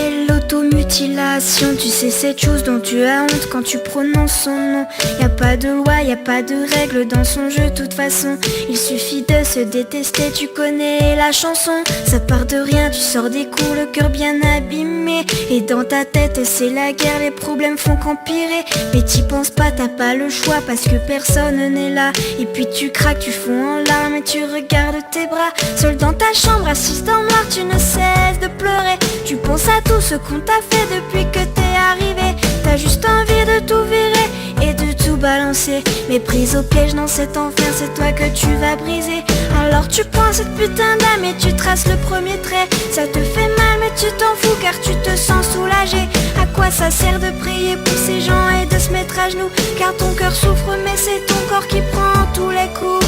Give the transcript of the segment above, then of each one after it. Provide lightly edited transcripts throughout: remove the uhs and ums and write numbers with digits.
et l'automutilation. Tu sais cette chose dont tu as honte quand tu prononces son nom. Y a pas de loi, y a pas de règles dans son jeu, de toute façon. Il suffit de se détester, tu connais la chanson. Ça part de rien, tu sors des cours, le cœur bien abîmé. Et dans ta tête c'est la guerre, les problèmes font qu'empirer. Mais t'y penses pas, t'as pas le choix parce que personne n'est là. Et puis tu craques, tu fonds en larmes et tu regardes tes bras. Seul dans ta chambre, assise dans le noir, tu ne cesses de pleurer. Tu penses à tout ce qu'on t'a fait depuis que t'es arrivé. T'as juste envie de tout virer et de tout balancer. Mais prise au piège dans cet enfer, c'est toi que tu vas briser. Alors tu prends cette putain d'âme et tu traces le premier trait. Ça te fait mal mais tu t'en fous car tu te sens soulagé. À quoi ça sert de prier pour ces gens et de se mettre à genoux? Car ton cœur souffre mais c'est ton corps qui prend tous les coups.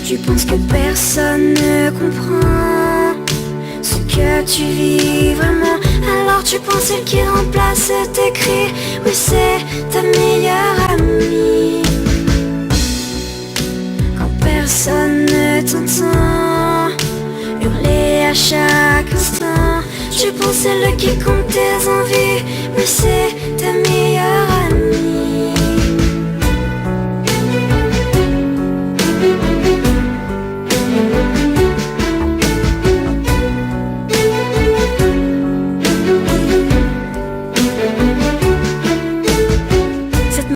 Tu penses que personne ne comprend ce que tu vis vraiment. Alors tu penses celle qui remplace tes cris. Oui, c'est ta meilleure amie. Quand personne ne t'entend hurler à chaque instant, tu penses celle qui compte tes envies. Oui, c'est ta meilleure amie.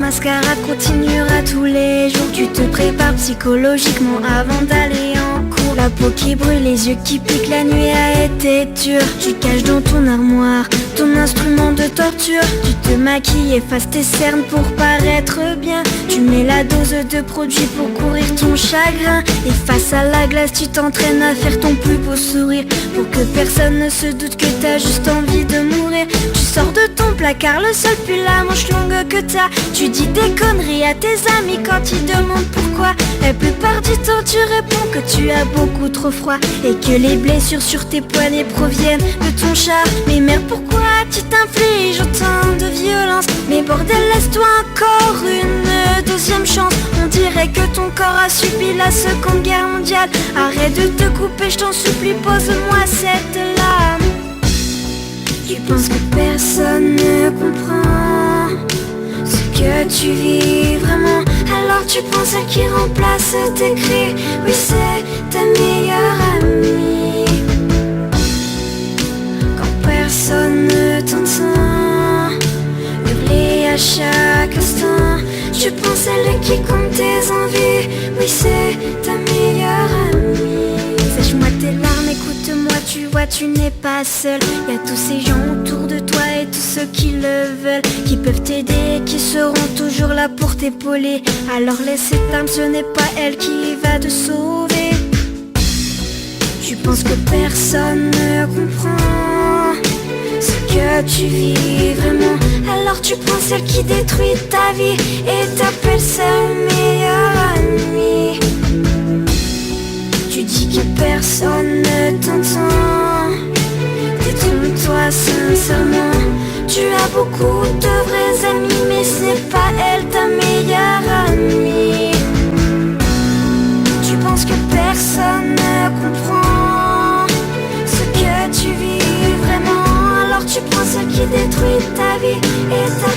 Mascarade continuera tous les jours. Tu te prépares psychologiquement avant d'aller en cours. La peau qui brûle, les yeux qui piquent, la nuit a été dure. Tu caches dans ton armoire ton instrument de torture. Tu te maquilles, effaces tes cernes pour paraître bien. Tu mets la dose de produit pour courir ton chagrin. Et face à la glace tu t'entraînes à faire ton plus beau sourire, pour que personne ne se doute que t'as juste envie de mourir. Tu sors de ton placard le sol puis la manche longue que t'as. Tu dis des conneries à tes amis quand ils demandent pourquoi. La plupart du temps tu réponds que tu as beaucoup trop froid et que les blessures sur tes poignets proviennent de ton char. Mais merde, pourquoi tu t'infliges autant de violence? Mais bordel, laisse-toi encore une deuxième chance. On dirait que ton corps a subi la Seconde Guerre mondiale. Arrête de te couper, je t'en supplie, pose-moi cette lame. Tu penses que personne ne comprend ce que tu vis vraiment. Alors tu penses à qui remplace tes cris. Oui, c'est ta meilleure amie. Quand personne ne t'entend hurler à chaque instant, tu penses à elle qui compte tes envies. Oui, c'est ta meilleure amie. Sèche-moi tes larmes, écoute-moi, tu vois, tu n'es pas seul. Y a tous ces gens autour de toi et tous ceux qui le veulent, qui peuvent t'aider, qui seront toujours là pour t'épauler. Alors laisse cette âme, ce n'est pas elle qui va te sauver. Tu penses que personne ne comprend ce que tu vis vraiment. Alors tu prends celle qui détruit ta vie et t'appelles sa meilleure amie. Tu dis que personne ne t'entend. Détrompe-toi sincèrement. Tu as beaucoup de vrais amis, mais ce n'est pas elle ta meilleure amie. Tu penses que personne ne comprend ce que tu vis vraiment. Alors tu prends celle qui détruit ta vie et ta